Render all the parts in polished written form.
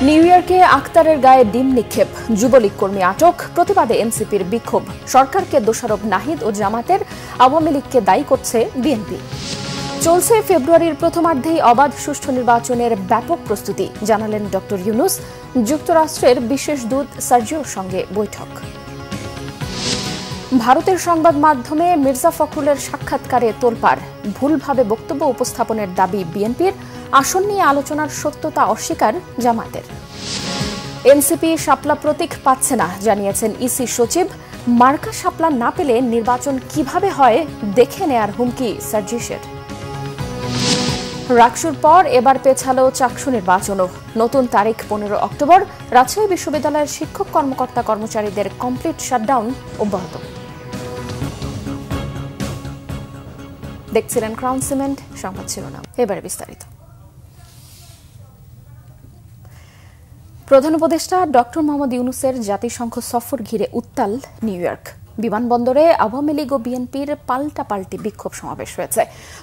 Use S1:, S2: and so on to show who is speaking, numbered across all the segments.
S1: New ইয়র্কে আক্তারের গায়ে ডিম নিক্ষেপ, যুবলীগ কর্মী আটক, প্রতিবাদে এনসিপির বিক্ষোভ, সরকারকে দোষারোপ নাহিদ ও জামাতের, আওয়ামী লীগকে দায়ী করছে বিএনপি। চলছে ফেব্রুয়ারির প্রথমার্ধেই অবাধ সুষ্ঠু নির্বাচনের ব্যাপক প্রস্তুতি, জানালেন ড ইউনূস। যুক্তরাষ্ট্রের বিশেষ দূত সার্জিওর সঙ্গে বৈঠক। ভারতের সংবাদ মাধ্যমে মির্জা ফখরুলের সাক্ষাৎকারে তোলপাড়, ভুলভাবে বক্তব্য উপস্থাপনের দাবি বিএনপির, আসন নিয়ে আলোচনার সত্যতা অস্বীকার জামাতের। এনসিপি শাপলা প্রতীক পাচ্ছে না, জানিয়েছেন ইসি সচিব। মার্কা শাপলা না পেলে নির্বাচন কিভাবে হয় দেখে নেয়ার হুমকি সার্জিসের। রাকসুর পর এবার পেছালো চাকসু নির্বাচনও, নতুন তারিখ 15 অক্টোবর। রাজশাহী বিশ্ববিদ্যালয়ের শিক্ষক কর্মকর্তা কর্মচারীদের কমপ্লিট শাটডাউন অব্যাহত। দেখছিলেন ক্রাউন সিমেন্ট সংবাদ শিরোনাম, এবারে বিস্তারিত। প্রধান উপদেষ্টা ড মোহাম্মদ ইউনূসের জাতিসংঘ সফর ঘিরে উত্তাল নিউ ইয়র্ক। বিমানবন্দরে আওয়ামী লীগ ও বিএনপির পাল্টাপাল্টি বিক্ষোভ সমাবেশ হয়েছে।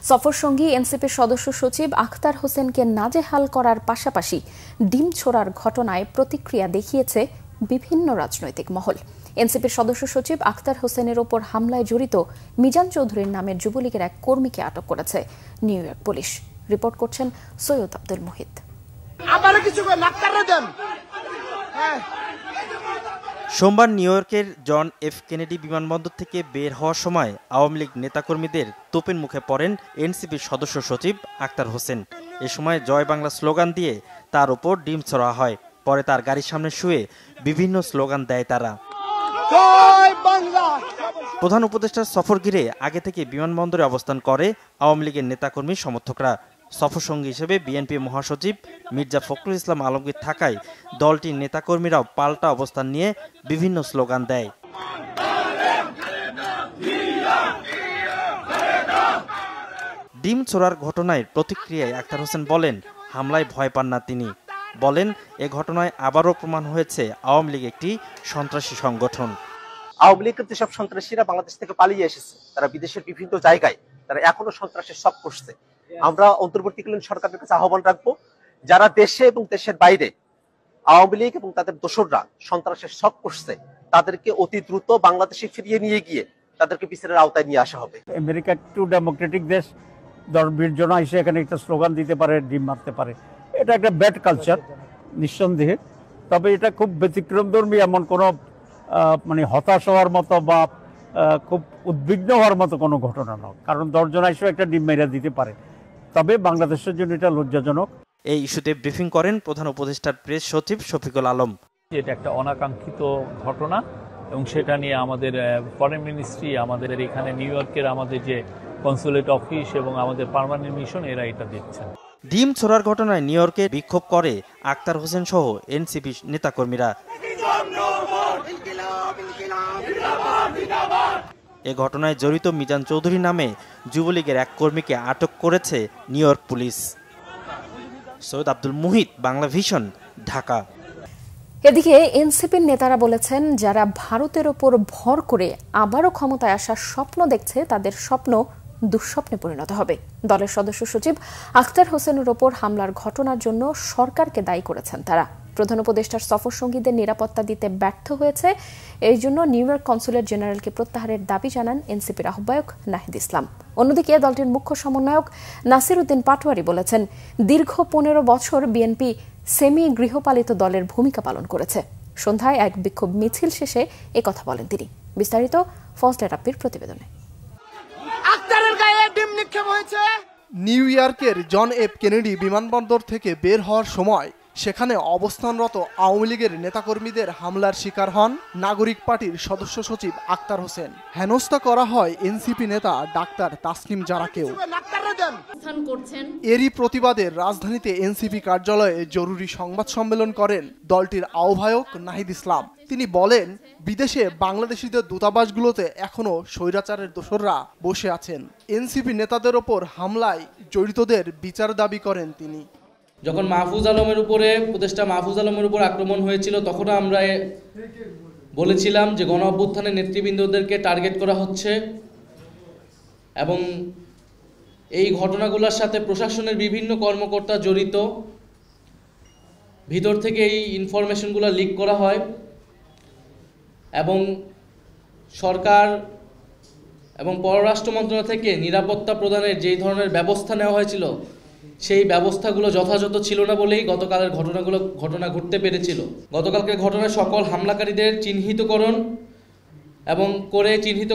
S1: সফর সঙ্গী এনসিপির সদস্য সচিব আখতার হোসেনকে নাজেহাল করার পাশাপাশি ডিম ছোড়ার ঘটনায় প্রতিক্রিয়া দেখিয়েছে বিভিন্ন রাজনৈতিক মহল। এনসিপির সদস্য সচিব আখতার হোসেনের ওপর হামলায় জড়িত মিজান চৌধুরীর নামের যুবলীগের এক কর্মীকে আটক করেছে নিউ ইয়র্ক পুলিশ। রিপোর্ট করছেন সৈয়দ আব্দুল মুহিত।
S2: সোমবার নিউ ইয়র্কের জন এফ কেনেডি বিমানবন্দর থেকে বের হওয়ার সময় আওয়ামী লীগ নেতাকর্মীদের তোপের মুখে পড়েন এনসিপির সদস্য সচিব আখতার হোসেন। এ সময় জয় বাংলা স্লোগান দিয়ে তার উপর ডিম ছোড়া হয়। পরে তার গাড়ির সামনে শুয়ে বিভিন্ন স্লোগান দেয় তারা। প্রধান উপদেষ্টার সফর ঘিরে আগে থেকে বিমানবন্দরে অবস্থান করে আওয়ামী লীগের নেতাকর্মী সমর্থকরা। সফর সঙ্গী হিসেবে বিএনপি মহাসচিব মির্জা ফখরুল ইসলাম আলমগীর থাকায় দলটির নেতাকর্মীরাও পাল্টা অবস্থান নিয়ে বিভিন্ন স্লোগান দেয়। ডিম ছোড়ার ঘটনায় প্রতিক্রিয়ায় আখতার হোসেন বলেন, হামলায় ভয় পান না তিনি। বলেন, এ ঘটনায় আবারও প্রমাণ হয়েছে আওয়ামী লীগ একটি সন্ত্রাসী সংগঠন।
S3: আওয়ামী লীগের যেসব সন্ত্রাসীরা বাংলাদেশ থেকে পালিয়ে এসেছে, তারা বিদেশের বিভিন্ন জায়গায় তারা এখনো সন্ত্রাসের সব করছে। আমরা অন্তর্বর্তীকালীন সরকারের কাছে আহ্বান রাখবো, যারা দেশে এবং দেশের বাইরে আওয়ামী লীগ এবং তাদের দোসররা সন্ত্রাসের সব করছে, তাদেরকে অতি দ্রুত বাংলাদেশে ফিরিয়ে নিয়ে গিয়ে তাদেরকে বিচারের আওতায় নিয়ে আসা হবে।
S4: আমেরিকা একটু ডেমোক্রেটিক দেশ, 10-20 জন এসে এখানে একটা স্লোগান দিতে পারে, ডিম মারতে পারে, এটা একটা ব্যাড কালচার নিঃসন্দেহে। তবে এটা খুব ব্যতিক্রমধর্মী, এমন কোনো মানে হতাশ হওয়ার মতো বা খুব উদ্বিগ্ন হওয়ার মতো কোনো ঘটনা নয়। কারণ 10 জন এসে একটা ডিম মেরে দিতে পারে। তবে বাংলাদেশের জন্য এটা লজ্জাজনক।
S2: এই ইস্যুতে ব্রিফিং করেন প্রধান উপদেষ্টার প্রেস সচিব শফিকুল আলম।
S5: এটা একটা অনাকাঙ্ক্ষিত ঘটনা এবং সেটা নিয়ে আমাদের ফরেন মিনিস্ট্রি, আমাদের এখানে নিউ ইয়র্কের আমাদের যে কনসুলেট অফিস এবং আমাদের পার্মানেন্ট মিশন, এরা এটা দেখছেন।
S2: ডিম ছোড়ার ঘটনায় নিউ ইয়র্কে বিক্ষোভ করে আখতার হোসেন সহ এনসিপি নেতাকর্মীরা। এ ঘটনায় জড়িত মিজান চৌধুরী নামে যুবলীগের এক কর্মীকে আটক করেছে নিউ ইয়র্ক পুলিশ। সৈয়দ আব্দুল মুহিত, বাংলা ভিশন, ঢাকা।
S1: এদিকে এনসিপির নেতারা বলেছেন, যারা ভারতের ওপর ভর করে আবারও ক্ষমতায় আসার স্বপ্ন দেখছে, তাদের স্বপ্ন দুঃস্বপ্নে পরিণত হবে। দলের সদস্য সচিব আখতার হোসেনের ওপর হামলার ঘটনার জন্য সরকারকে দায়ী করেছেন তারা। প্রধান উপদেষ্টার সফর সঙ্গীদের নিরাপত্তা দিতে ব্যর্থ হয়েছে, এই জন্য নিউ ইয়র্ক কনসুলেট জেনারেলকে প্রত্যাহারের দাবি জানান এনসিপির আহ্বায়ক নাহিদ ইসলাম। অন্যদিকে দলটির মুখ্য সমন্বয়ক নাসির উদ্দিন পাটোয়ারি বলেছেন, দীর্ঘ 15 বছর বিএনপি সেমি গৃহপালিত দলের ভূমিকা পালন করেছে। সন্ধ্যায় এক বিক্ষোভ মিছিল শেষে একথা বলেন তিনি। বিস্তারিত ফজলে রাব্বির প্রতিবেদনে।
S6: নিউ ইয়র্কের জন এফ কেনেডি বিমানবন্দর থেকে বের হওয়ার সময় সেখানে অবস্থানরত আওয়ামী লীগের নেতাকর্মীদের হামলার শিকার হন নাগরিক পার্টির সদস্য সচিব আখতার হোসেন। হেনস্থা করা হয় এনসিপি নেতা ডাক্তার তাসনিম জারাকেও। এরই প্রতিবাদে রাজধানীতে এনসিপি কার্যালয়ে জরুরি সংবাদ সম্মেলন করেন দলটির আহ্বায়ক নাহিদ ইসলাম। তিনি বলেন, বিদেশে বাংলাদেশিদের দূতাবাসগুলোতে এখনো স্বৈরাচারের দোসররা বসে আছেন। এনসিপি নেতাদের ওপর হামলায় জড়িতদের বিচার দাবি করেন তিনি।
S7: যখন মাহফুজ আলমের উপরে, উপদেষ্টা মাহফুজ আলমের উপর আক্রমণ হয়েছিল, তখন আমরা বলেছিলাম যে গণ অভ্যুত্থানের নেতৃবৃন্দদেরকে টার্গেট করা হচ্ছে এবং এই ঘটনাগুলোর সাথে প্রশাসনের বিভিন্ন কর্মকর্তা জড়িত। ভিতর থেকে এই ইনফরমেশনগুলো লিক করা হয় এবং সরকার এবং পররাষ্ট্র মন্ত্রণালয় থেকে নিরাপত্তা প্রদানের যেই ধরনের ব্যবস্থা নেওয়া হয়েছিল সেই ব্যবস্থাগুলো যথাযথ ছিল না বলেই গতকালের ঘটনা ঘটতে পেরেছিল। গতকালকের ঘটনায় সকল হামলাকারীদের চিহ্নিত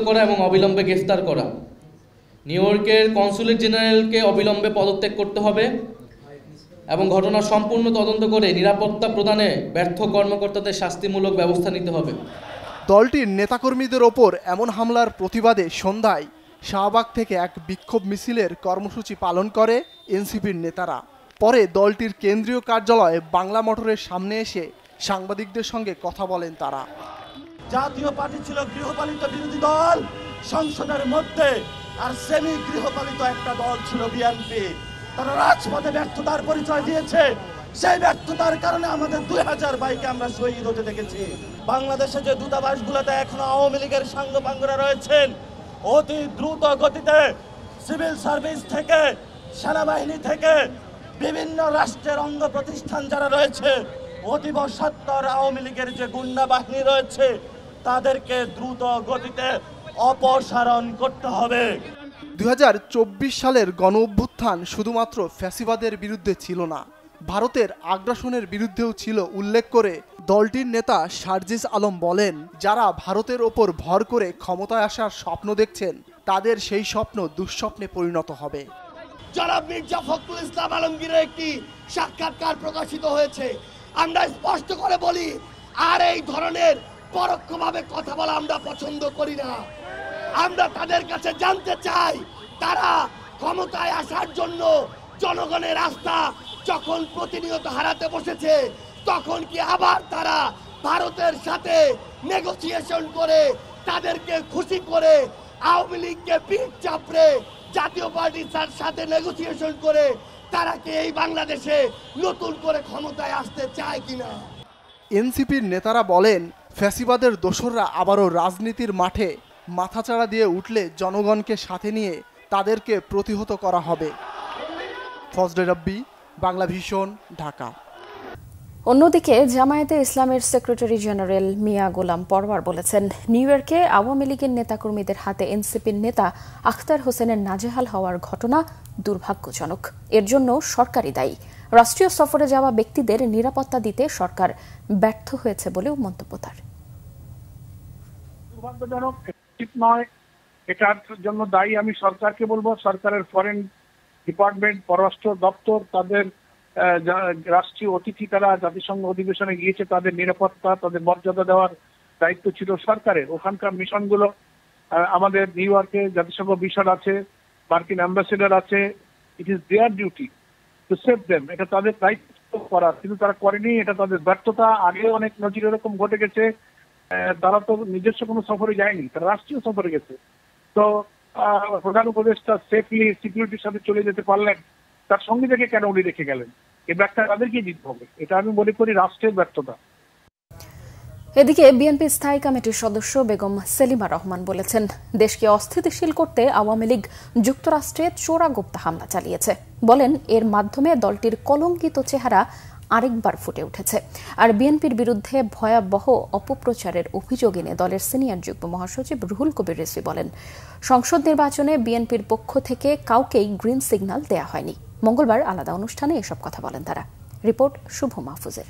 S7: করা এবং অবিলম্বে গ্রেফতার করা। নিউ ইয়র্কের কনসুলেট জেনারেলকে অবিলম্বে পদত্যাগ করতে হবে এবং ঘটনার সম্পূর্ণ তদন্ত করে নিরাপত্তা প্রদানে ব্যর্থ কর্মকর্তাদের শাস্তিমূলক ব্যবস্থা নিতে হবে।
S6: দলটির নেতাকর্মীদের ওপর এমন হামলার প্রতিবাদে সন্ধ্যায় শাহবাগ থেকে এক বিক্ষোভ মিছিলের কর্মসূচি পালন করে এনসিপির নেতারা। পরে দলটির কেন্দ্রীয় কার্যালয়ে বাংলা মোটরের সামনে এসে সাংবাদিকদের সঙ্গে কথা বলেন তারা।
S8: জাতীয় পার্টি ছিল গৃহপালিত বিরোধী দল সংসদের মধ্যে, আর সেমি গৃহপালিত একটা দল ছিল বিএনপি। তারা রাজপথে ব্যর্থতার পরিচয় দিয়েছে। সেই ব্যর্থতার কারণে আমাদের 2000 ভাইকে আমরা শহীদ হতে দেখেছি। বাংলাদেশে যে দূতাবাসগুলোতে এখনো আওয়ামী লীগের সাঙ্গপাঙ্গরা রয়েছেন, অতি দ্রুত গতিতে সিভিল সার্ভিস থেকে, সেনাবাহিনী থেকে, বিভিন্ন রাষ্ট্রের অঙ্গ প্রতিষ্ঠান যারা রয়েছে, অতীব সত্তর আওয়ামী লীগের যে গুন্ডা বাহিনী রয়েছে, তাদেরকে দ্রুত গতিতে অপসারণ করতে হবে।
S6: 2024 সালের গণ অভ্যুত্থান শুধুমাত্র ফ্যাসিবাদের বিরুদ্ধে ছিল না, ভারতের আগ্রাসনের বিরুদ্ধেও ছিল উল্লেখ করে দলটির নেতা সার্জিস আলম বলেন, যারা ভারতের ওপর ভর করে ক্ষমতায় আসার স্বপ্ন দেখছেন তাদের সেই স্বপ্ন দুঃস্বপ্নে পরিণত হবে।
S8: জনাব মির্জা ফখরুল ইসলাম আলমগীরের একটি সাক্ষাৎকার প্রকাশিত হয়েছে। আমরা স্পষ্ট করে বলি, আর এই ধরনের পরোক্ষভাবে কথা বলা আমরা পছন্দ করি না। আমরা তাদের কাছে জানতে চাই, তারা ক্ষমতায় আসার জন্য জনগণের আস্থা যখন প্রতিনিয়ত হারাতে বসেছে, তখন কি আবার তারা ভারতের সাথে নেগোসিয়েশন করে, তাদেরকে খুশি করে, আওয়ামী লীগকে পিঠ চাপড়ে জাতীয় পার্টির সাথে নেগোসিয়েশন করে তারা কি এই বাংলাদেশে নতুন করে ক্ষমতায় আসতে চায় কিনা?
S6: এনসিপির নেতারা বলেন, ফ্যাসিবাদের দোসররা আবারও রাজনীতির মাঠে মাথাচাড়া দিয়ে উঠলে জনগণকে সাথে নিয়ে তাদেরকে প্রতিহত করা হবে। ফজলে রাব্বি, বাংলা ভিশন, ঢাকা।
S1: অন্যদিকে জামায়াতে ইসলামের সেক্রেটারি জেনারেল মিয়া গোলাম পরওয়ার বলেছেন, নিউ ইয়র্কে আওয়ামী লীগের নেতাকর্মীদের হাতে এনসিপির নেতা আখতার হোসেনের নাজেহাল হওয়ার ঘটনা দুর্ভাগ্যজনক। এর জন্য সরকারই দায়ী। রাষ্ট্রীয় সফরে যাওয়া ব্যক্তিদের নিরাপত্তা দিতে সরকার ব্যর্থ হয়েছে বলেও মন্তব্য তার।
S9: দুর্ভাগ্যজনক, ঠিক নয়। এটার জন্য দায়ী আমি সরকারকে বলবো। সরকারের ফরেন ডিপার্টমেন্ট, পররাষ্ট্র দপ্তর, তাদের রাষ্ট্রীয় অতিথি তারা জাতিসংঘ অধিবেশনে গিয়েছে, তাদের নিরাপত্তা, তাদের মর্যাদা দেওয়ার দায়িত্ব ছিল সরকারের। ওখানকার মিশনগুলো, আমাদের নিউ ইয়র্কে জাতিসংঘ মিশন আছে, মার্কিন অ্যাম্বাসেডার আছে, it is their duty to save them. এটা তাদের দায়িত্ব করার, কিন্তু তারা করেনি। এটা তাদের ব্যর্থতা। আগে অনেক নজির এরকম ঘটে গেছে। তারা তো নিজস্ব কোনো সফরে যায়নি, তারা রাষ্ট্রীয় সফরে গেছে। তো প্রধান উপদেষ্টা সেফলি সিকিউরিটির সাথে চলে যেতে পারলেন, তার সঙ্গে থেকে কেন উনি রেখে গেলেন? এই ব্যাখ্যা তাদেরকে দিতে হবে। এটা আমি মনে করি রাষ্ট্রের ব্যর্থতা।
S1: এদিকে বিএনপি স্থায়ী কমিটির সদস্য বেগম সেলিমা রহমান বলেছেন, দেশকে অস্থিতিশীল করতে আওয়ামী লীগ যুক্তরাষ্ট্রে চোরাগোপ্তা হামলা চালিয়েছে। বলেন, এর মাধ্যমে দলটির কলঙ্কিত চেহারা আরেকবার ফুটে উঠেছে। আর বিএনপির বিরুদ্ধে ভয়াবহ অপপ্রচারের অভিযোগ এনে দলের সিনিয়র যুগ্ম মহাসচিব রুহুল কবির রিজভী বলেন, সংসদ নির্বাচনে বিএনপির পক্ষ থেকে কাউকেই গ্রিন সিগন্যাল দেয়া হয়নি। মঙ্গলবার আলাদা অনুষ্ঠানে এসব কথা বলেন তারা। রিপোর্ট শুভ মাহফুজের।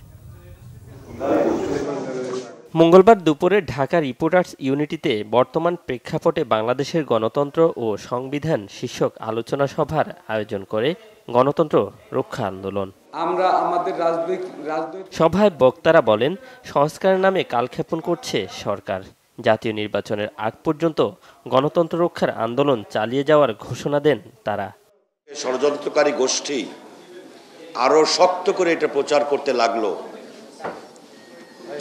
S10: মঙ্গলবার দুপুরে ঢাকা রিপোর্টার্স ইউনিটিতে বর্তমান প্রেক্ষাপটে বাংলাদেশের গণতন্ত্র ও সংবিধান শীর্ষক আলোচনা সভার আয়োজন করে গণতন্ত্র রক্ষা আন্দোলন।
S11: আমরা আমাদের
S10: সভায় বক্তারা বলেন, সংস্কারের নামে কালক্ষেপণ করছে সরকার। জাতীয় নির্বাচনের আগ পর্যন্ত গণতন্ত্র রক্ষার আন্দোলন চালিয়ে যাওয়ার ঘোষণা দেন তারা।
S12: ষড়যন্ত্রকারী গোষ্ঠী আরো শক্ত করে এটা প্রচার করতে লাগলো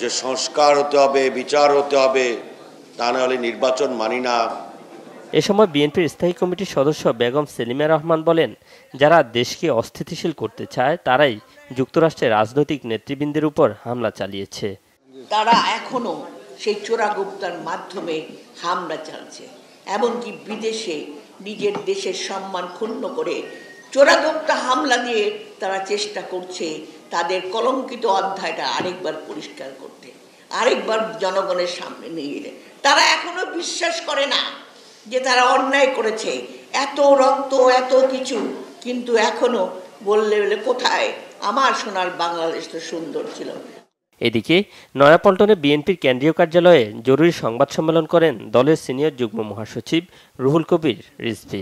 S12: যে সংস্কার হতে হবে, বিচার হতে হবে, তা না হলে নির্বাচন মানি না।
S10: এ সময় বিএনপির স্থায়ী কমিটির সদস্য বেগম সেলিমা রহমান বলেন, যারা দেশকে অস্থিতিশীল করতে চায় তারাই যুক্তরাষ্ট্রের রাজনৈতিক নেতৃবৃন্দের উপর হামলা চালিয়েছে।
S13: তারা এখনো সেই চোরাগুপ্তার মাধ্যমে হামলা চালছে, এমনকি বিদেশে নিজের দেশের সম্মান ক্ষুণ্ণ করে চোরাগুপ্তা হামলা দিয়ে তারা চেষ্টা করছে তাদের কলঙ্কিত অধ্যায়টা আরেকবার পরিষ্কার করতে, আরেকবার জনগণের সামনে নিয়ে এলে। তারা এখনো বিশ্বাস করে না যে তারা অন্যায় করেছে, এত রক্ত এত কিছু, কিন্তু এখনো বললে কোথায় আমার সোনার বাংলাদেশ তো সুন্দর ছিল।
S10: এদিকে নয়াপল্টনে বিএনপির কেন্দ্রীয় কার্যালয়ে জরুরি সংবাদ সম্মেলন করেন দলের সিনিয়র যুগ্ম মহাসচিব রুহুল কবির রিজভী।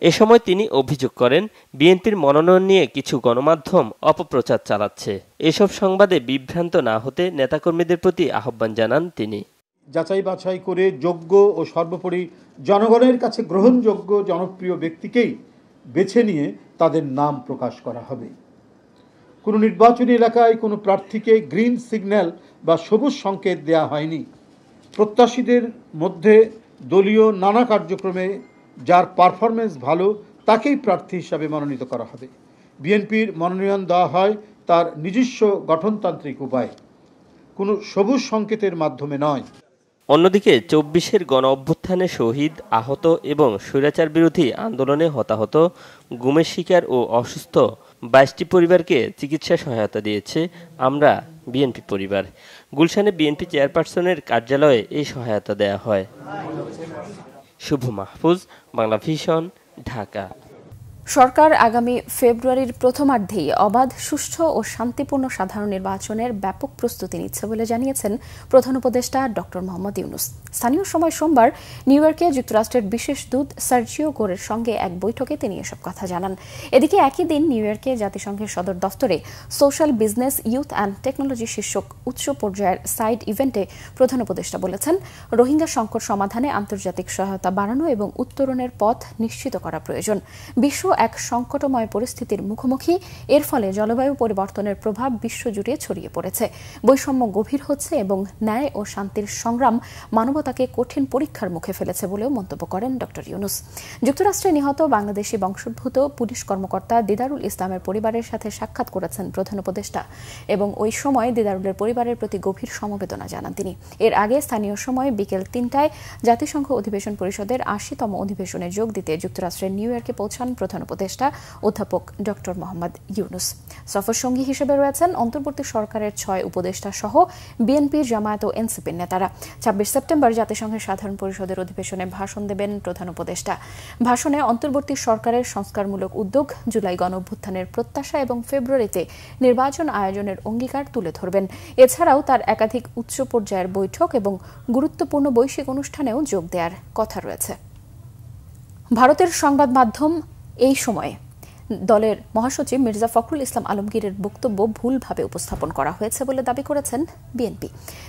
S10: এ সময় তিনি অভিযোগ করেন বিএনপির মনোনয়ন নিয়ে কিছু গণমাধ্যম অপপ্রচার চালাচ্ছে। এসব সংবাদে বিভ্রান্ত না হতে নেতাকর্মীদের প্রতি আহ্বান জানান তিনি।
S11: যাচাই বাছাই করে যোগ্য ও সর্বোপরি জনগণের কাছে গ্রহণযোগ্য জনপ্রিয় ব্যক্তিকেই বেছে নিয়ে তাদের নাম প্রকাশ করা হবে। কোনো নির্বাচনী এলাকায় কোনো প্রার্থীকে গ্রিন সিগন্যাল বা সবুজ সংকেত দেয়া হয়নি। প্রত্যাশীদের মধ্যে দলীয় নানা কার্যক্রমে যার পারফরমেন্স ভালো তাকেই প্রার্থী হিসাবে মনোনীত করা হবে। বিএনপির মনোনয়ন দেওয়া হয় তার নিজস্ব গঠনতান্ত্রিক উপায়ে, কোনো সবুজ সংকেতের মাধ্যমে নয়।
S10: অন্যদিকে ২৪-এর গণ অভ্যুত্থানে শহীদ, আহত এবং স্বৈরাচার বিরোধী আন্দোলনে হতাহত, গুমের শিকার ও অসুস্থ ২২টি পরিবারকে চিকিৎসা সহায়তা দিয়েছে আমরা বিএনপি পরিবার। গুলশানে বিএনপি চেয়ারপারসনের কার্যালয়ে এই সহায়তা দেয়া হয়। শুভ মাহফুজ, বাংলা ভিশন, ঢাকা।
S1: সরকার আগামী ফেব্রুয়ারির প্রথমার্ধেই অবাধ, সুষ্ঠু ও শান্তিপূর্ণ সাধারণ নির্বাচনের ব্যাপক প্রস্তুতি নিচ্ছে বলে জানিয়েছেন প্রধান উপদেষ্টা ডক্টর মোহাম্মদ ইউনূস। স্থানীয় সময় সোমবার নিউ ইয়র্কে যুক্তরাষ্ট্রের বিশেষ দূত সার্জিও গোরের সঙ্গে এক বৈঠকে তিনি এসব কথা জানান। এদিকে একই দিন নিউ ইয়র্কে জাতিসংঘের সদর দফতরে social business, youth and technology শীর্ষক উচ্চ পর্যায়ের সাইড ইভেন্টে প্রধান উপদেষ্টা বলেছেন, রোহিঙ্গা সংকট সমাধানে আন্তর্জাতিক সহায়তা বাড়ানো এবং উত্তরণের পথ নিশ্চিত করা প্রয়োজন। বিশ্ব এক সংকটময় পরিস্থিতির মুখোমুখি। এর ফলে জলবায়ু পরিবর্তনের প্রভাব বিশ্বজুড়ে ছড়িয়ে পড়েছে, বৈষম্য গভীর হচ্ছে এবং ন্যায় ও শান্তির সংগ্রাম মানবতাকে কঠিন পরীক্ষার মুখে ফেলেছে বলেও মন্তব্য করেন ড ইউনূস। যুক্তরাষ্ট্রে নিহত বাংলাদেশি বংশোদ্ভূত পুলিশ কর্মকর্তা দিদারুল ইসলামের পরিবারের সাথে সাক্ষাৎ করেছেন প্রধান উপদেষ্টা এবং ওই সময় দিদারুলের পরিবারের প্রতি গভীর সমবেদনা জানান তিনি। এর আগে স্থানীয় সময় বিকেল ৩টায় জাতিসংঘ অধিবেশন পরিষদের ৮০তম অধিবেশনে যোগ দিতে যুক্তরাষ্ট্রের নিউ ইয়র্কে পৌঁছান প্রধান উপদেষ্টা অধ্যাপক ডক্টর মোহাম্মদ ইউনূস। সফরসঙ্গী হিসেবে রয়েছেন অন্তর্বর্তী সরকারের ৬ উপদেষ্টা সহ বিএনপি, জামায়াত ও এনসিপির নেতারা। ২৬ সেপ্টেম্বর জাতিসংঘের সাধারণ পরিষদের অধিবেশনে ভাষণ দেবেন প্রধান উপদেষ্টা। ভাষণে অন্তর্বর্তী সরকারের সংস্কারমূলক উদ্যোগ, জুলাই গণঅভ্যুত্থানের প্রত্যাশা এবং ফেব্রুয়ারিতে নির্বাচন আয়োজনের অঙ্গীকার তুলে ধরবেন। এছাড়াও তার একাধিক উচ্চ পর্যায়ের বৈঠক এবং গুরুত্বপূর্ণ বৈশ্বিক অনুষ্ঠানেও যোগ দেওয়ার কথা রয়েছে। ভারতের সংবাদ মাধ্যম এই সময়ে দলের মহাসচিব মির্জা ফখরুল ইসলাম আলমগীরের বক্তব্য ভুলভাবে উপস্থাপন করা হয়েছে বলে দাবি করেছেন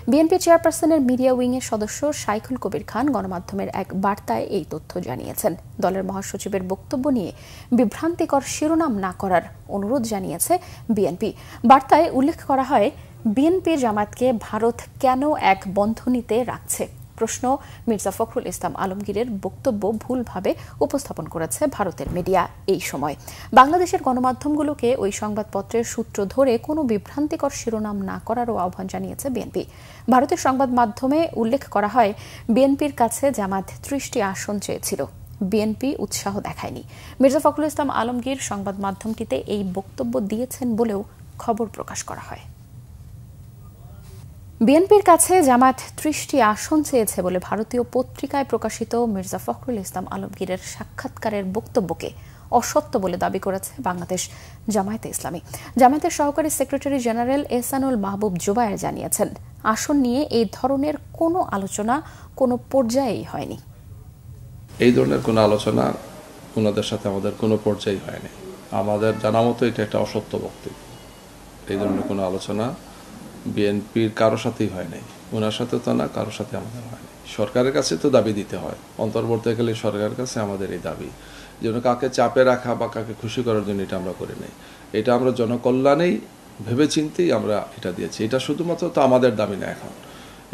S1: বিএনপি চেয়ারপারসনের মিডিয়া উইংয়ের সদস্য শাইখুল কবির খান গণমাধ্যমের এক বার্তায় এই তথ্য জানিয়েছেন। দলের মহাসচিবের বক্তব্য নিয়ে বিভ্রান্তিকর শিরোনাম না করার অনুরোধ জানিয়েছে বিএনপি। বার্তায় উল্লেখ করা হয়, বিএনপি জামায়াতকে ভারত কেন এক বন্ধনীতে রাখছে। প্রশ্ন, মির্জা ফখরুল ইসলাম আলমগীরের বক্তব্য ভুলভাবে উপস্থাপন করেছে ভারতের মিডিয়া এই সময়। বাংলাদেশের গণমাধ্যমগুলোকে ওই সংবাদপত্রের সূত্র ধরে কোনো বিভ্রান্তিকর শিরোনাম না করারও আহ্বান জানিয়েছে বিএনপি। ভারতের সংবাদ মাধ্যমে উল্লেখ করা হয়, বিএনপির কাছে জামায়াত ৩০টি আসন চেয়েছিল, বিএনপি উৎসাহ দেখায়নি। মির্জা ফখরুল ইসলাম আলমগীর সংবাদ মাধ্যমটিতে এই বক্তব্য দিয়েছেন বলেও খবর প্রকাশ করা হয়। বিএনপির কাছে জামায়াত ৩০টি আসন চেয়েছে বলে ভারতীয় পত্রিকায় প্রকাশিত মির্জা ফখরুল ইসলাম আলমগীরের সাক্ষাৎকারের বক্তব্যকে অসত্য বলে দাবি করেছে বাংলাদেশ জামায়াতে ইসলামী। জামায়াতের সহকারী সেক্রেটারি জেনারেল এহসানুল মাহবুব জুবায়ের জানিয়েছেন, আসন নিয়ে এই ধরনের কোনো আলোচনা কোনো পর্যায়েই হয়নি।
S14: এই ধরনের কোনো আলোচনা ওনাদের সাথে আমাদের কোনো পর্যায়ে হয়নি। আমাদের জানা মতো এটা একটা অসত্য বক্তব্য। এই ধরনের কোনো আলোচনা বিএনপির কারোর সাথেই হয় নাই, ওনার সাথে তো না, কারোর সাথে আমাদের হয়নি। সরকারের কাছে তো দাবি দিতে হয়, অন্তর্বর্তীকালীন সরকারের কাছে আমাদের এই দাবি যেন কাকে চাপে রাখা বা কাকে খুশি করার জন্য এটা আমরা করি নাই। এটা আমরা জনকল্যাণেই ভেবেচিন্তেই আমরা এটা দিয়েছি। এটা শুধুমাত্র তো আমাদের দাবি না, এখন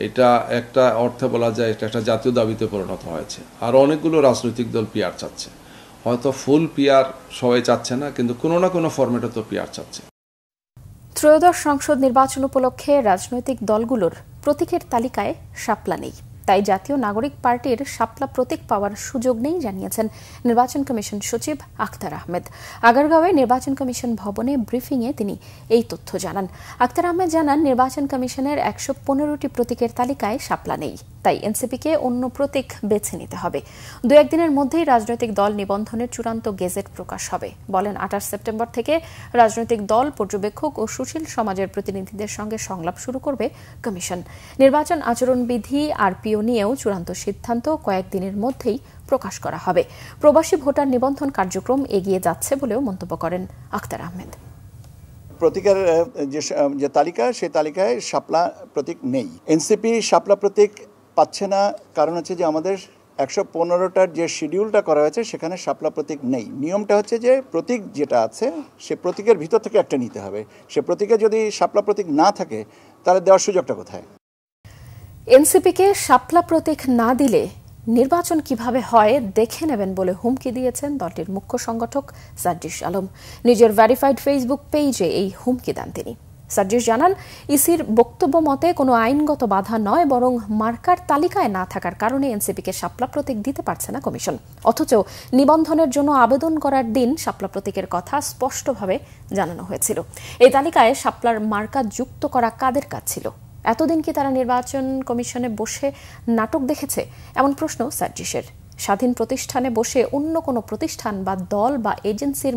S14: এটা একটা অর্থে বলা যায় এটা একটা জাতীয় দাবিতে পরিণত হয়েছে। আর অনেকগুলো রাজনৈতিক দল পিআর চাচ্ছে, হয়তো ফুল পিআর সবাই চাচ্ছে না, কিন্তু কোনো না কোনো ফরম্যাটে তো পিআর চাচ্ছে।
S1: ত্রয়োদশ সংসদ নির্বাচন উপলক্ষে রাজনৈতিক দলগুলোর প্রতীকের তালিকায় শাপলা নেই। তাই জাতীয় নাগরিক পার্টির শাপলা প্রতীক পাওয়ার সুযোগ নেই জানিয়েছেন নির্বাচন কমিশন সচিব আখতার আহমেদ। আগারগাঁওয়ে নির্বাচন কমিশন ভবনে ব্রিফিংয়ে তিনি এই তথ্য জানান। আখতার আহমেদ জানান, নির্বাচন কমিশনের ১১৫টি প্রতীকের তালিকায় শাপলা নেই, তাই এনসিপিকে অন্য প্রতীক বেছে নিতে হবে। ২-১ দিনের মধ্যেই রাজনৈতিক দল নিবন্ধনের চূড়ান্ত গেজেট প্রকাশ হবে। বলেন, ২৮ সেপ্টেম্বর থেকে রাজনৈতিক দল, পর্যবেক্ষক ও সুশীল সমাজের প্রতিনিধিদের সঙ্গে সংলাপ শুরু করবে কমিশন। নির্বাচন আচরণবিধি আরপিও নিয়েও চূড়ান্ত সিদ্ধান্ত কয়েকদিনের মধ্যেই প্রকাশ করা হবে। প্রবাসী ভোটার নিবন্ধন কার্যক্রম এগিয়ে যাচ্ছে বলেও মন্তব্য করেন আখতার আহমেদ।
S15: প্রতীকের যে তালিকা, সেই তালিকায় শাপলা প্রতীক নেই। এনসিপি শাপলা প্রতীক পাচ্ছে না, কারণ হচ্ছে যে আমাদের ১১৫টার যে শিডিউলটা করা হয়েছে সেখানে শাপলা প্রতীক নেই। নিয়মটা হচ্ছে যে প্রতীক যেটা আছে সে প্রতীকের ভিতর থেকে একটা নিতে হবে। সে প্রতীকে যদি শাপলা প্রতীক না থাকে তাহলে দেওয়ার সুযোগটা কোথায়?
S1: এনসিপিকে শাপলা প্রতীক না দিলে নির্বাচন কিভাবে হয় দেখে নেবেন বলে হুমকি দিয়েছেন দলটির মুখ্য সংগঠক সাজ্জিস আলম। নিজের ভেরিফাইড ফেসবুক পেজে এই হুমকি দেন তিনি। সাজ্জিস জানান, ইসির বক্তব্য মতে কোনো আইনগত বাধা নয়, বরং মার্কার তালিকায় না থাকার কারণে এনসিপিকে শাপলা প্রতীক দিতে পারছে না কমিশন। অথচ নিবন্ধনের জন্য আবেদন করার দিন শাপলা প্রতীকের কথা স্পষ্টভাবে জানানো হয়েছিল। এই তালিকায় শাপলার মার্কা যুক্ত করা কাদের কাজ ছিল? এতদিন কি তারা নির্বাচন কমিশনে বসে নাটক দেখেছে? এমন প্রশ্ন সাজ্জিসের। স্বাধীন প্রতিষ্ঠানে বসে অন্য কোনো প্রতিষ্ঠান বা দল বা এজেন্সির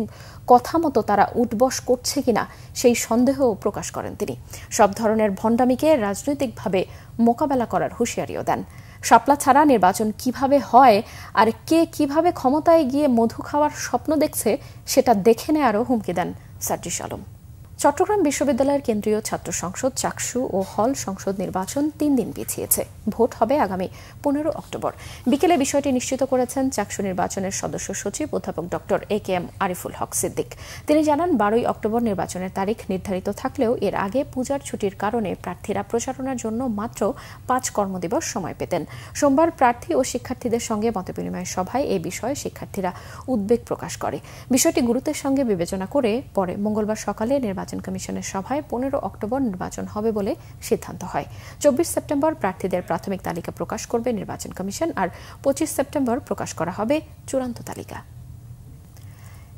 S1: কথা মতো তারা উঠবস করছে কিনা সেই সন্দেহও প্রকাশ করেন তিনি। সব ধরনের ভণ্ডামিকে রাজনৈতিকভাবে মোকাবেলা করার হুঁশিয়ারিও দেন। শাপলা ছাড়া নির্বাচন কিভাবে হয় আর কে কিভাবে ক্ষমতায় গিয়ে মধু খাওয়ার স্বপ্ন দেখছে সেটা দেখে নেয়ারও হুমকি দেন সাজ্জিস আলম। চট্টগ্রাম বিশ্ববিদ্যালয়ের কেন্দ্রীয় ছাত্র সংসদ, চাকসু ও হল সংসদ নির্বাচন ৩ দিন পিছিয়েছে। ভোট হবে আগামী ১৫ অক্টোবর। বিকেলে বিষয়টি নিশ্চিত করেছেন চাকসু নির্বাচনের সদস্য সচিব অধ্যাপক ডক্টর AKM আরিফুল হক সিদ্দিক। তিনি জানান, ১২ অক্টোবর নির্বাচনের তারিখ নির্ধারিত থাকলেও এর আগে পূজার ছুটির কারণে প্রার্থীরা প্রচারণার জন্য মাত্র ৫ কর্মদিবস সময় পেতেন। সোমবার প্রার্থী ও শিক্ষার্থীদের সঙ্গে মতবিনিময় সভায় এ বিষয়ে শিক্ষার্থীরা উদ্বেগ প্রকাশ করে। বিষয়টি গুরুত্বের সঙ্গে বিবেচনা করে পরে মঙ্গলবার সকালে নির্বাচন কমিশনের সভায় ১৫ অক্টোবর নির্বাচন হবে বলে সিদ্ধান্ত হয়। ২৪ সেপ্টেম্বর প্রার্থীদের প্রাথমিক তালিকা প্রকাশ করবে নির্বাচন কমিশন, আর ২৫ সেপ্টেম্বর প্রকাশ করা হবে চূড়ান্ত তালিকা।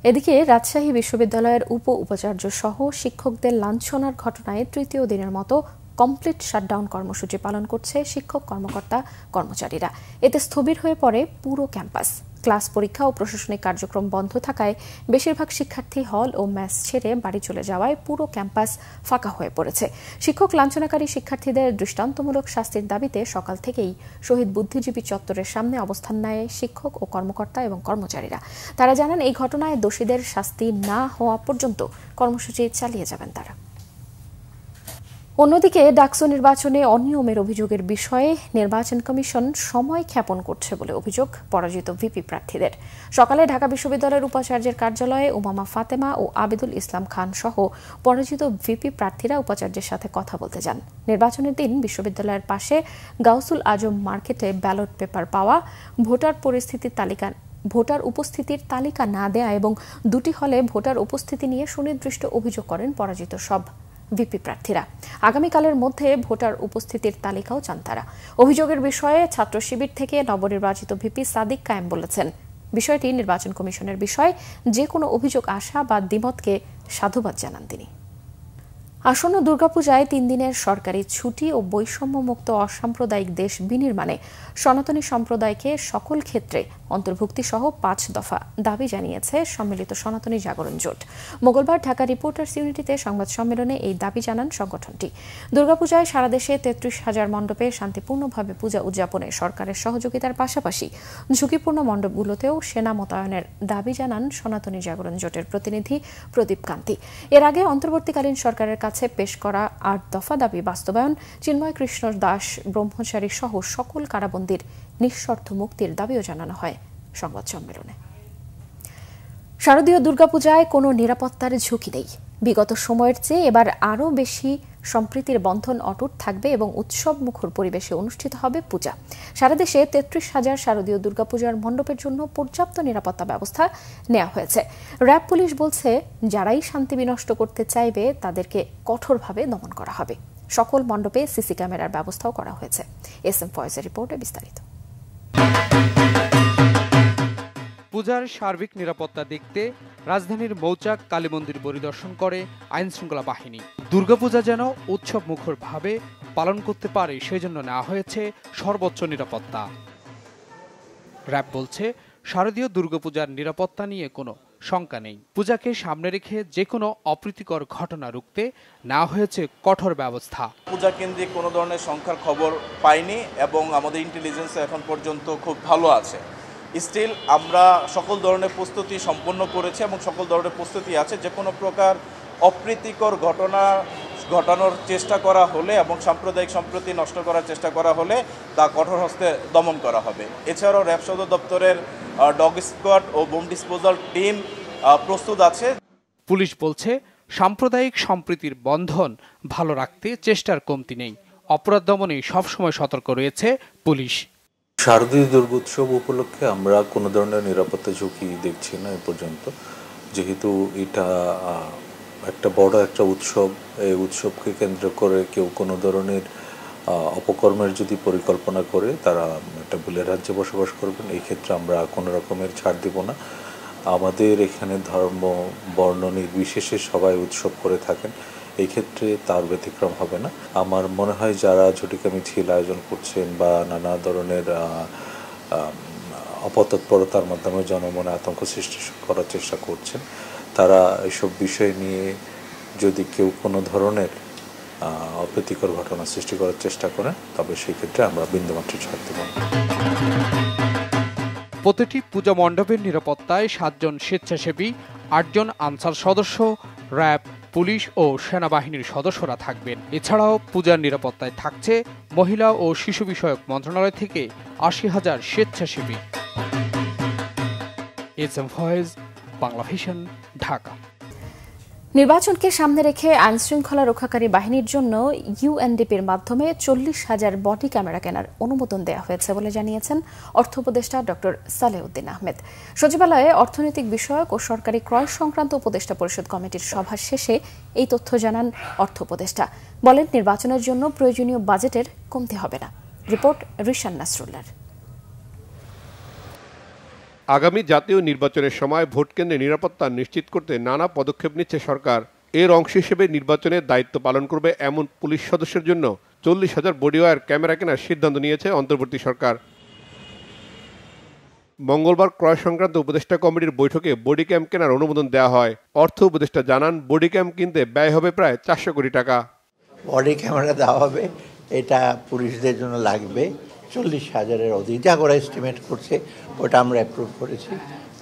S1: এদিকে রাজশাহী বিশ্ববিদ্যালয়ের উপাচার্য সহ শিক্ষকদের লাঞ্ছনার ঘটনায় তৃতীয় দিনের মতো কমপ্লিট শাটডাউন কর্মসূচি পালন করছে শিক্ষক কর্মকর্তা কর্মচারীরা। এতে স্থবির হয়ে পড়ে পুরো ক্যাম্পাস। ক্লাস, পরীক্ষা ও প্রশাসনিক কার্যক্রম বন্ধ থাকায় বেশিরভাগ শিক্ষার্থী হল ও মেস ছেড়ে বাড়ি চলে যাওয়ায় পুরো ক্যাম্পাস ফাঁকা হয়ে পড়েছে। শিক্ষক লাঞ্ছনাকারী শিক্ষার্থীদের দৃষ্টান্তমূলক শাস্তির দাবিতে সকাল থেকেই শহীদ বুদ্ধিজীবী চত্বরের সামনে অবস্থান নেয় শিক্ষক ও কর্মকর্তা এবং কর্মচারীরা। তারা জানান, এই ঘটনায় দোষীদের শাস্তি না হওয়া পর্যন্ত কর্মসূচি চালিয়ে যাবেন তারা। অন্যদিকে ডাকসু নির্বাচনে অনিয়মের অভিযোগের বিষয়ে নির্বাচন কমিশন সময় ক্ষেপণ করছে বলে অভিযোগ পরাজিত ভিপি প্রার্থীদের। সকালে ঢাকা বিশ্ববিদ্যালয়ের উপাচার্যের কার্যালয়ে উমামা ফাতেমা ও আবিদুল ইসলাম খান সহ পরাজিত ভিপি প্রার্থীরা উপাচার্যের সাথে কথা বলতে যান। নির্বাচনের দিন বিশ্ববিদ্যালয়ের পাশে গাউসুল আজম মার্কেটে ব্যালট পেপার পাওয়া, ভোটার উপস্থিতির তালিকা না দেয়া এবং 2টি হলে ভোটার উপস্থিতি নিয়ে সুনির্দিষ্ট অভিযোগ করেন পরাজিত সব ভিপি প্রার্থীরা। আগামীকালের মধ্যে ভোটার উপস্থিতির তালিকাও চান তারা। অভিযোগের বিষয়ে ছাত্র শিবির থেকে নবনির্বাচিত ভিপি সাদিক কায়েম বলেছেন, বিষয়টি নির্বাচন কমিশনের বিষয়, যে কোনো অভিযোগ আসা বা দ্বিমতকে সাধুবাদ জানান তিনি। আসন্ন দুর্গাপূজায় 3 দিনের সরকারি ছুটি ও বৈষম্যমুক্ত অসাম্প্রদায়িক দেশ বিনির্মাণে সনাতনী সম্প্রদায়কে সকল ক্ষেত্রে অন্তর্ভুক্তি সহ 5 দফা দাবি জানিয়েছে সম্মিলিত সনাতনী জাগরণ জোট। মঙ্গলবার ঢাকা রিপোর্টার্স ইউনিটিতে সংবাদ সম্মেলনে এই দাবি জানান সংগঠনটি। দুর্গাপূজায় সারা দেশে 33,000 মণ্ডপে শান্তিপূর্ণভাবে পূজা উদযাপনে সরকারের সহযোগিতার পাশাপাশি ঝুঁকিপূর্ণ মণ্ডপগুলোতেও সেনা মোতায়েনের দাবি জানান সনাতনী জাগরণ জোটের প্রতিনিধি প্রদীপ কান্তি। এর আগে অন্তর্বর্তীকালীন সরকারের কাছে পেশ করা 8 দফা দাবি বাস্তবায়ন, চিন্ময় কৃষ্ণ দাস ব্রহ্মচারী সহ সকল কারাবন্দীর নিঃশর্ত মুক্তির দাবিও জানানো হয় সংবাদ সম্মেলনে। শারদীয় দুর্গাপূজায় কোনো নিরাপত্তার ঝুঁকি নেই। বিগত সময়ের চেয়ে এবার আরও বেশি সম্প্রীতির বন্ধন অটুট থাকবে এবং উৎসব মুখর পরিবেশে অনুষ্ঠিত হবে পূজা। সারা দেশে 33,000 শারদীয় দুর্গাপূজার মণ্ডপের জন্য পর্যাপ্ত নিরাপত্তা ব্যবস্থা নেওয়া হয়েছে। র্যাব পুলিশ বলছে, যারাই শান্তি বিনষ্ট করতে চাইবে তাদেরকে কঠোরভাবে দমন করা হবে। সকল মণ্ডপে সিসি ক্যামেরার ব্যবস্থাও করা হয়েছে। এসএম ফয়েজের রিপোর্টে বিস্তারিত।
S16: পূজার সার্বিক নিরাপত্তা দেখতে রাজধানীর মৌচাক কালী মন্দির পরিদর্শন করে আইন শৃঙ্খলা বাহিনী। দুর্গাপূজা যেন উৎসব মুখরভাবে পালন করতে পারে সেজন্য নেওয়া হয়েছে সর্বোচ্চ নিরাপত্তা। র্যাব বলছে শারদীয় দুর্গাপূজার নিরাপত্তা নিয়ে কোনো শঙ্কা নেই। পূজাকে সামনে রেখে যে কোনো অপ্রীতিকর ঘটনা রুখতে নেওয়া হয়েছে কঠোর ব্যবস্থা।
S17: পূজা কেন্দ্রিক কোনো ধরনের সংখ্যার খবর পাইনি এবং আমাদের ইন্টেলিজেন্স এখন পর্যন্ত খুব ভালো আছে। স্টিল আমরা সকল ধরনের প্রস্তুতি সম্পন্ন করেছি এবং সকল ধরনের প্রস্তুতি আছে। যে কোনো প্রকার অপ্রীতিকর ঘটনা ঘটানোর চেষ্টা করা হলে এবং সাম্প্রদায়িক সম্প্রীতি নষ্ট করার চেষ্টা করা হলে তা কঠোর হস্তে দমন করা হবে। এছাড়াও র্যাব সদর দপ্তরের ডগ স্কোয়াড ও বোম ডিসপোজাল টিম প্রস্তুত আছে।
S16: পুলিশ বলছে সাম্প্রদায়িক সম্প্রীতির বন্ধন ভালো রাখতে চেষ্টার কমতি নেই। অপরাধ দমনে সবসময় সতর্ক রয়েছে পুলিশ।
S18: শারদীয় দুর্গোৎসব উপলক্ষে আমরা কোনো ধরনের নিরাপত্তা ঝুঁকি দেখছি না এ পর্যন্ত, যেহেতু এটা একটা বড় একটা উৎসব। এই উৎসবকে কেন্দ্র করে কেউ কোনো ধরনের অপকর্মের যদি পরিকল্পনা করে তারা একটা ভুলের রাজ্যে বসবাস করবেন। এই ক্ষেত্রে আমরা কোনো রকমের ছাড় দিব না। আমাদের এখানে ধর্ম বর্ণ নির্বিশেষে সবাই উৎসব করে থাকেন, এই ক্ষেত্রে তার ব্যতিক্রম হবে না। আমার মনে হয় যারা ঝটিকা মিছিল আয়োজন করছেন বা নানা ধরনের অপতৎপরতার মাধ্যমে জনমনে আতঙ্ক সৃষ্টি করার চেষ্টা করছেন, তারা এসব বিষয় নিয়ে যদি কেউ কোনো ধরনের অপ্রীতিকর ঘটনা সৃষ্টি করার চেষ্টা করেন তবে সেই ক্ষেত্রে আমরা বিন্দুমাত্র ছাড় দেব না।
S16: প্রতিটি পূজা মণ্ডপের নিরাপত্তায় 7 জন স্বেচ্ছাসেবী, 8 জন আনসার সদস্য, র্যাব, পুলিশ ও সেনাবাহিনীর সদস্যরা থাকবেন। এছাড়াও পূজার নিরাপত্তায় থাকছে মহিলা ও শিশু বিষয়ক মন্ত্রণালয় থেকে 80,000 স্বেচ্ছাসেবী। SM Foyez, Bangla Vision, Dhaka.
S1: নির্বাচনকে সামনে রেখে আইন শৃঙ্খলা রক্ষাকারী বাহিনীর জন্য ইউএনডিপির মাধ্যমে 40,000 বডি ক্যামেরা কেনার অনুমোদন দেওয়া হয়েছে বলে জানিয়েছেন অর্থ উপদেষ্টা ডক্টর সালেউদ্দিন আহমেদ। সচিবালয়ে অর্থনৈতিক বিষয়ক ও সরকারি ক্রয় সংক্রান্ত উপদেষ্টা পরিষদ কমিটির সভা শেষে এই তথ্য জানান অর্থ উপদেষ্টা। বলেন, নির্বাচনের জন্য প্রয়োজনীয় বাজেটের কমতি হবে না। রিপোর্ট রিশান নাসরুল্লাহর।
S19: আগামী জাতীয় নির্বাচনের সময় ভোটকেন্দ্রে নিরাপত্তা নিশ্চিত করতে নানা পদক্ষেপ নিচ্ছে সরকার। এর অংশ হিসেবে নির্বাচনের দায়িত্ব পালন করবে এমন পুলিশ সদস্যের জন্য 40,000 বডি ওয়্যার ক্যামেরা কেনার সিদ্ধান্ত নিয়েছে অন্তর্বর্তী সরকার। মঙ্গলবার ক্রয় সংক্রান্ত উপদেষ্টা কমিটির বৈঠকে বডি ক্যাম কেনার অনুমোদন দেওয়া হয়। অর্থ উপদেষ্টা জানান, বডি ক্যাম কিনতে ব্যয় হবে প্রায় 400 কোটি টাকা।
S20: বডি ক্যামেরা দেওয়া হবে, এটা পুলিশদের জন্য লাগবে 40,000-এর অধিক, যা করে এস্টিমেট করছে ওটা আমরা অ্যাপ্রুভ করেছি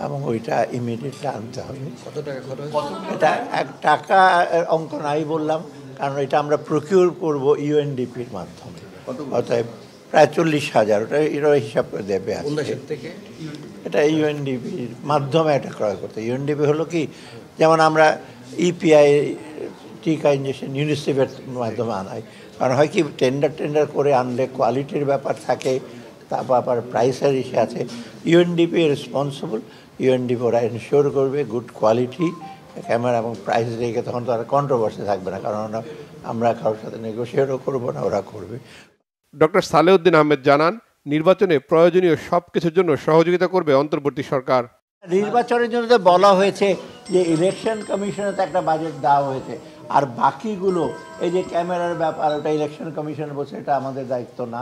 S20: এবং ওইটা ইমিডিয়েটলি আনতে হবে। কত টাকা খরচ? এটা 1 টাকা অঙ্ক নাই বললাম, কারণ এটা আমরা প্রকিউর করব ইউএনডিপির মাধ্যমে। অতএব প্রায় 40,000, ওটা এরা হিসাব করে দেবে। এটা ইউএনডিপির মাধ্যমে এটা ক্রয় করতে। ইউএনডিপি হলো কি, যেমন আমরা ইপিআই টিকা ইঞ্জেকশন ইউনিসেফের মাধ্যমে আনাই, কারণ হয় কি টেন্ডার করে আনলে কোয়ালিটির ব্যাপার থাকে, তারপর আবার প্রাইসের ইস্যু আছে। ইউএনডিপি রেসপন্সিবল, ইউএনডিপি ওরা এনশিওর করবে গুড কোয়ালিটি ক্যামেরা এবং প্রাইস রেখে, তখন তারা কন্ট্রোভার্সি থাকবে না, কারণ আমরা কারোর সাথে নেগোসিয়েটও করবো না, ওরা করবে।
S19: ডক্টর সালেউদ্দিন আহমেদ জানান, নির্বাচনে প্রয়োজনীয় সব কিছুর জন্য সহযোগিতা করবে অন্তর্বর্তী সরকার।
S20: নির্বাচনের জন্য তো বলা হয়েছে যে ইলেকশন কমিশনে তো একটা বাজেট দেওয়া হয়েছে, আর বাকিগুলো এই যে ক্যামেরার ব্যাপার ওটা ইলেকশন কমিশন বলছে এটা আমাদের দায়িত্ব না,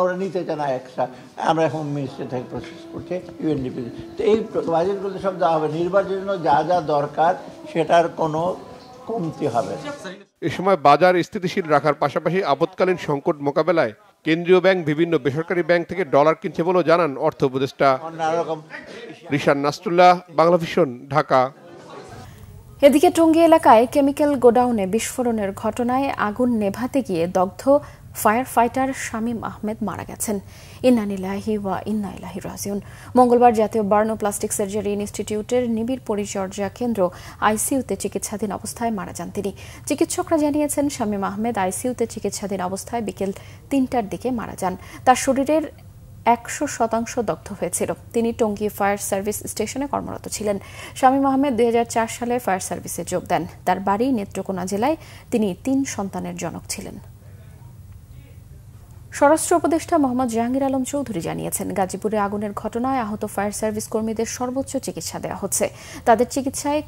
S20: ওরা নিতে চায় না এক্সট্রা। আমরা এখন মিনিস্ট্রি থেকে প্রসেস করছে ইউএনডিপি, তো এই বাজেটগুলো সব দেওয়া হবে। নির্বাচনের জন্য যা যা দরকার সেটার কোনো কমতি হবে না।
S19: এ সময় বাজার স্থিতিশীল রাখার পাশাপাশি আপৎকালীন সংকট মোকাবেলায় কেন্দ্রীয় ব্যাংক বিভিন্ন বেসরকারি ব্যাংক থেকে ডলার কিনছে বলেও জানান অর্থ উপদেষ্টা। রিশান নাসরুল্লাহ, বাংলা ভিশন, ঢাকা।
S1: এদিকে টঙ্গী এলাকায় কেমিক্যাল গোডাউনে বিস্ফোরণের ঘটনায় আগুন নেভাতে গিয়ে দগ্ধ ফায়ার ফাইটার শামীম আহমেদ মারা গেছেন। ইন্না লিল্লাহি ওয়া ইন্না ইলাইহি রাজিউন। মঙ্গলবার জাতীয় বার্ন ও প্লাস্টিক সার্জারি ইনস্টিটিউটের নিবিড় পরিচর্যা কেন্দ্র আইসিইউতে চিকিৎসাধীন অবস্থায় মারা যান তিনি। চিকিৎসকরা জানিয়েছেন, শামীম আহমেদ আইসিইউতে চিকিৎসাধীন অবস্থায় বিকেল 3টার দিকে মারা যান। তার শরীরের 100% দগ্ধ হয়েছিল। তিনি টঙ্গী ফায়ার সার্ভিস স্টেশনে কর্মরত ছিলেন। শামীম আহমেদ 2004 সালে ফায়ার সার্ভিসে যোগ দেন। তার বাড়ি নেত্রকোনা জেলায়। তিনি 3 সন্তানের জনক ছিলেন। স্বরাষ্ট্র উপদেষ্টা মোহাম্মদ জাহাঙ্গীর আলম চৌধুরী জানিয়েছেন, গাজীপুরে আগুনের ঘটনায় আহত ফায়ার সার্ভিস কর্মীদের সর্বোচ্চ চিকিৎসা দেওয়া হচ্ছে। তাদের চিকিৎসায়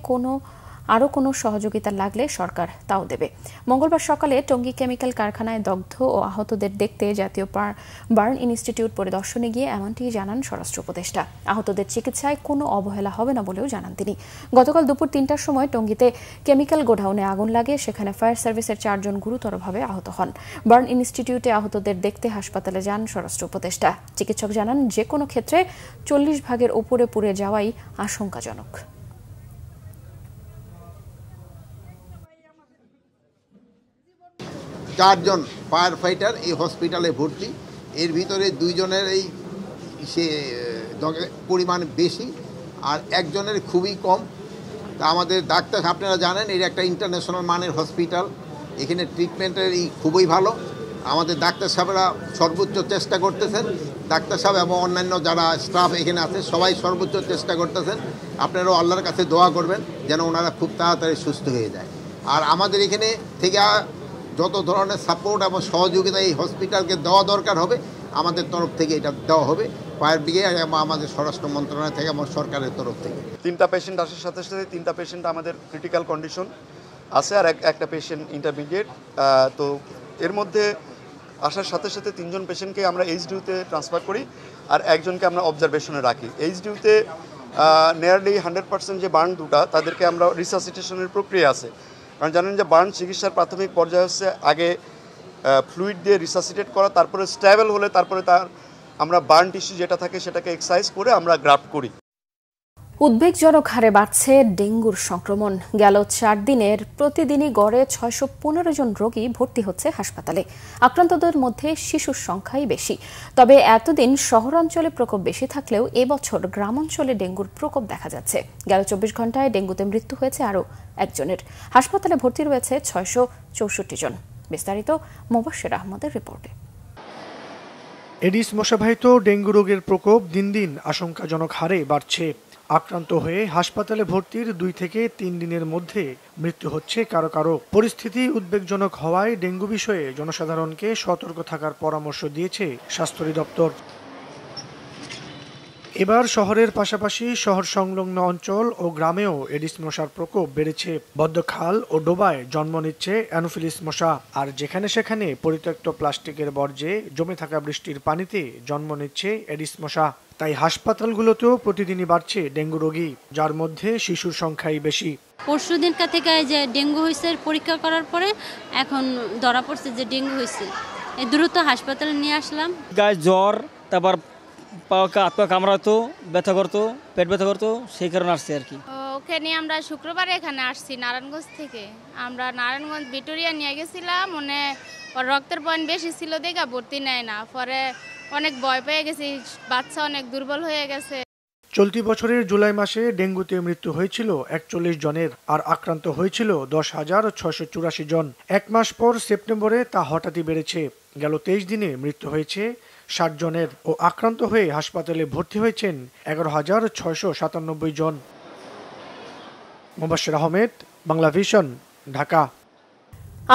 S1: আরও কোনো সহযোগিতা লাগলে সরকার তাও দেবে। মঙ্গলবার সকালে টঙ্গী কেমিক্যাল কারখানায় দগ্ধ ও আহতদের দেখতে জাতীয় বার্ন ইনস্টিটিউট পরিদর্শনে গিয়ে এমনটি জানান স্বরাষ্ট্র উপদেষ্টা। আহতদের চিকিৎসায় কোনো অবহেলা হবে না বলেও জানান তিনি। গতকাল দুপুর 3টার সময় টঙ্গীতে কেমিক্যাল গোডাউনে আগুন লাগে। সেখানে ফায়ার সার্ভিসের 4 জন গুরুতরভাবে আহত হন। বার্ন ইনস্টিটিউটে আহতদের দেখতে হাসপাতালে যান স্বরাষ্ট্র উপদেষ্টা। চিকিৎসক জানান, যে কোনো ক্ষেত্রে 40 ভাগের উপরে পুড়ে যাওয়াই আশঙ্কাজনক।
S21: চারজন ফায়ার ফাইটার এই হসপিটালে ভর্তি। এর ভিতরে 2 জনের এই পরিমাণ বেশি আর 1 জনের খুবই কম। তা আমাদের ডাক্তার, আপনারা জানেন এর একটা ইন্টারন্যাশনাল মানের হসপিটাল, এখানে ট্রিটমেন্টের খুবই ভালো। আমাদের ডাক্তার সাহেবরা সর্বোচ্চ চেষ্টা করতেছেন। ডাক্তার সাহেব এবং অন্যান্য যারা স্টাফ এখানে আছে সবাই সর্বোচ্চ চেষ্টা করতেছেন। আপনারাও আল্লাহর কাছে দোয়া করবেন যেন ওনারা খুব তাড়াতাড়ি সুস্থ হয়ে যায়। আর আমাদের এখানে থেকে যত ধরনের সাপোর্ট এবং সহযোগিতা এই হসপিটালকে দেওয়া দরকার হবে, আমাদের তরফ থেকে এটা দেওয়া হবে, ফায়ার ব্রিগেড এবং আমাদের স্বরাষ্ট্র মন্ত্রণালয় থেকে এবং সরকারের তরফ থেকে।
S22: 3টা পেশেন্ট আসার সাথে সাথে 3টা পেশেন্ট আমাদের ক্রিটিক্যাল কন্ডিশন আছে আর একটা পেশেন্ট ইন্টারমিডিয়েট। তো এর মধ্যে আসার সাথে সাথে 3 জন পেশেন্টকে আমরা এইচডিউতে ট্রান্সফার করি আর 1 জনকে আমরা অবজারভেশনে রাখি। এইচডিউতে নিয়ারলি 100% যে বার্ন দুটা তাদেরকে আমরা রিসাসিটেশনের প্রক্রিয়া আছে। কারণ জানেন যে বার্ন চিকিৎসার প্রাথমিক পর্যায়ে হচ্ছে আগে ফ্লুইড দিয়ে রিসাসিটেট করা, তারপরে স্টেবল হলে তারপরে আমরা বার্ন টিস্যু যেটা থাকে সেটাকে এক্সারসাইজ করে আমরা গ্রাফট করি।
S1: উদ্বেগজনক হারে বাড়ছে ডেঙ্গুর সংক্রমণ। গেল 4 দিনের প্রতিদিনই গড়ে 615 জন রোগী ভর্তি হচ্ছে হাসপাতালে। আক্রান্তদের মধ্যে শিশুর সংখ্যাই বেশি। তবে এতদিন শহরাঞ্চলে প্রকোপ বেশি থাকলেও এবছর গ্রামাঞ্চলে ডেঙ্গুর প্রকোপ দেখা যাচ্ছে। গেল 24 ঘন্টায় ডেঙ্গুতে মৃত্যু হয়েছে আরও 1 জনের। হাসপাতালে ভর্তি রয়েছে 664 জন। বিস্তারিত মোবাশ্বের আহমদের রিপোর্টে।
S23: এডিস মশাবাহিত ডেঙ্গু রোগের প্রকোপ দিন দিন আশঙ্কাজনক হারে বাড়ছে। আক্রান্ত হয়ে হাসপাতালে ভর্তির 2 থেকে 3 দিনের মধ্যে মৃত্যু হচ্ছে কারো কারো। পরিস্থিতি উদ্বেগজনক হওয়ায় ডেঙ্গু বিষয়ে জনসাধারণকে সতর্ক থাকার পরামর্শ দিয়েছে স্বাস্থ্য অধিদপ্তর। এবার শহরের পাশাপাশি শহর সংলগ্ন অঞ্চল ও গ্রামেও এডিস মশার প্রকোপ বেড়েছে। বদ্ধখাল ও ডোবায় জন্ম নিচ্ছে অ্যানোফিলিস মশা। আর যেখানে সেখানে পরিত্যক্ত প্লাস্টিকের বর্জ্যে জমে থাকা বৃষ্টির পানিতে জন্ম নিচ্ছে এডিস মশা। তাই হাসপাতালগুলোতেও প্রতিদিনই বাড়ছে ডেঙ্গু রোগী, যার মধ্যে শিশুর সংখ্যাই বেশি।
S24: পরশুদিনকার থেকে যে ডেঙ্গু হয়েছে পরীক্ষা করার পরে এখন ধরা পড়ছে যে ডেঙ্গু হয়েছে। দ্রুত হাসপাতালে নিয়ে আসলাম।
S25: গায়ে জ্বর, তারপর হাত পা কামড়াতো, ব্যথা করতো, পেট ব্যথা করতো, সেই কারণে আসছে আর কি।
S26: ওকে নিয়ে আমরা শুক্রবারে এখানে আসছি নারায়ণগঞ্জ থেকে। আমরা নারায়ণগঞ্জ ভিক্টোরিয়া নিয়ে গেছিলাম, মানে রক্তের পয়েন্ট বেশি ছিল দেখে ভর্তি নেয় না। পরে অনেক ভয় পেয়ে গেছি, বাচ্চা অনেক দুর্বল হয়ে গেছে।
S23: চলতি বছরের জুলাই মাসে ডেঙ্গুতে মৃত্যু হয়েছিল 41 জনের আর আক্রান্ত হয়েছিল 10,684 জন। 1 মাস পর সেপ্টেম্বরে তা হঠাৎই বেড়েছে। গেল 23 দিনে মৃত্যু হয়েছে 60 জনের ও আক্রান্ত হয়ে হাসপাতালে ভর্তি হয়েছেন 11,697 জন। মোবাশ্বের আহমেদ, বাংলা ভিশন, ঢাকা।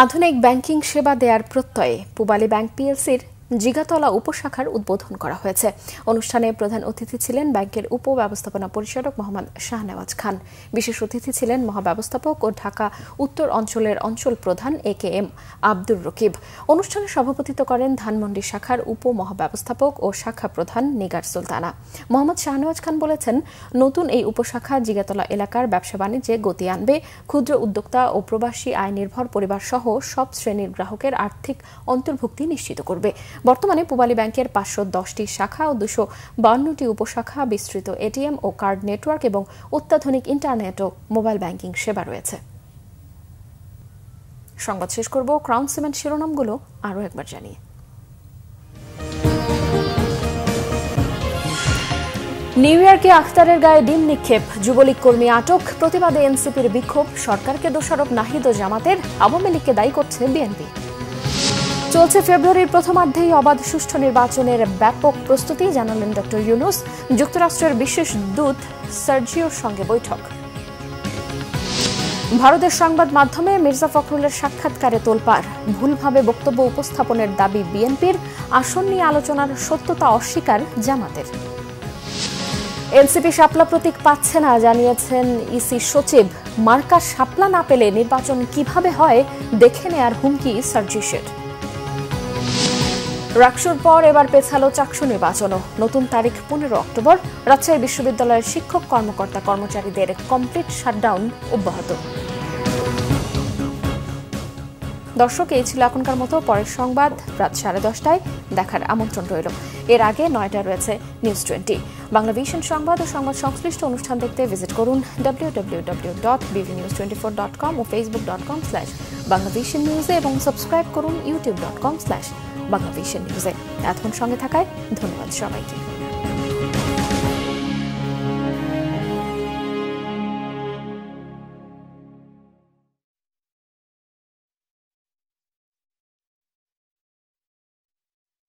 S1: আধুনিক ব্যাংকিং সেবা দেওয়ার প্রত্যয়ে পূবালী ব্যাংক পিএলসির জিগাতলা উপশাখার উদ্বোধন করা হয়েছে। অনুষ্ঠানে প্রধান অতিথি ছিলেন ব্যাংকের উপব্যবস্থাপনা পরিচালক মোহাম্মদ শাহনেওয়াজ খান। বিশেষ অতিথি ছিলেন মহাব্যবস্থাপক ও ঢাকা উত্তর অঞ্চলের অঞ্চল প্রধান AKM আব্দুর রকিব। অনুষ্ঠানে সভাপতিত্ব করেন ধানমন্ডি শাখার উপমহাব্যবস্থাপক ও শাখা প্রধান নিগার সুলতানা। মোহাম্মদ শাহনেওয়াজ খান বলেছেন, নতুন এই উপশাখা জিগাতলা এলাকার ব্যবসা বাণিজ্যে গতি আনবে, ক্ষুদ্র উদ্যোক্তা ও প্রবাসী আয় নির্ভর পরিবার সহ সব শ্রেণীর গ্রাহকের আর্থিক অন্তর্ভুক্তি নিশ্চিত করবে। বর্তমানে পূবালী ব্যাংকের 510টি শাখা ও 252টি উপশাখা, বিস্তৃত এটিএম ও কার্ড নেটওয়ার্ক এবং অত্যাধুনিক ইন্টারনেট ও মোবাইল ব্যাংকিং সেবা রয়েছে। সংবাদ শেষ করব ক্রাউন সিমেন্ট শিরোনামগুলো আরও একবার জানিয়ে। নিউ ইয়র্কে আখতারের গায়ে ডিম নিক্ষেপ, যুবলীগ কর্মী আটক, প্রতিবাদে এনসিপির বিক্ষোভ, সরকারকে দোষারোপ নাহিদ ও জামাতের, আওয়ামী লীগকে দায়ী করছে বিএনপি। চলছে ফেব্রুয়ারির প্রথমার্ধেই অবাধ সুষ্ঠু নির্বাচনের ব্যাপক প্রস্তুতি, জানালেন ডক্টর ইউনূস। যুক্তরাষ্ট্রের বিশেষ দূত সার্জিওর সঙ্গে বৈঠক। ভারতের সংবাদ মাধ্যমে মির্জা ফখরুলের সাক্ষাৎকারে তোলপাড়, ভুলভাবে বক্তব্য উপস্থাপনের দাবি বিএনপির, আসন নিয়ে আলোচনার সত্যতা অস্বীকার জামাতের। এনসিপি শাপলা প্রতীক পাচ্ছে না, জানিয়েছেন ইসি সচিব। মার্কা শাপলা না পেলে নির্বাচন কিভাবে হয় দেখে নেয়ার হুমকি সার্জিসের। রাকসুর পর এবার পেছালো চাকসু নির্বাচনও, নতুন তারিখ 15 অক্টোবর। রাজশাহী বিশ্ববিদ্যালয়ের শিক্ষক কর্মকর্তা কর্মচারীদের কমপ্লিট শাটডাউন অব্যাহত। দর্শক, এই ছিল এখনকার মতো। পরের সংবাদ রাত 10:30টায় দেখার আমন্ত্রণ রইল। এর আগে 9টায় রয়েছে নিউজ 20। বাংলাভিশন সংবাদ ও সংবাদ সংশ্লিষ্ট অনুষ্ঠান দেখতে ভিজিট করুন www.bvnews24.com ও facebook.com/banglavishnnews এবং সাবস্ক্রাইব করুন youtube.com/banglavishnnews। এতক্ষণ সঙ্গে থাকায় ধন্যবাদ সবাইকে।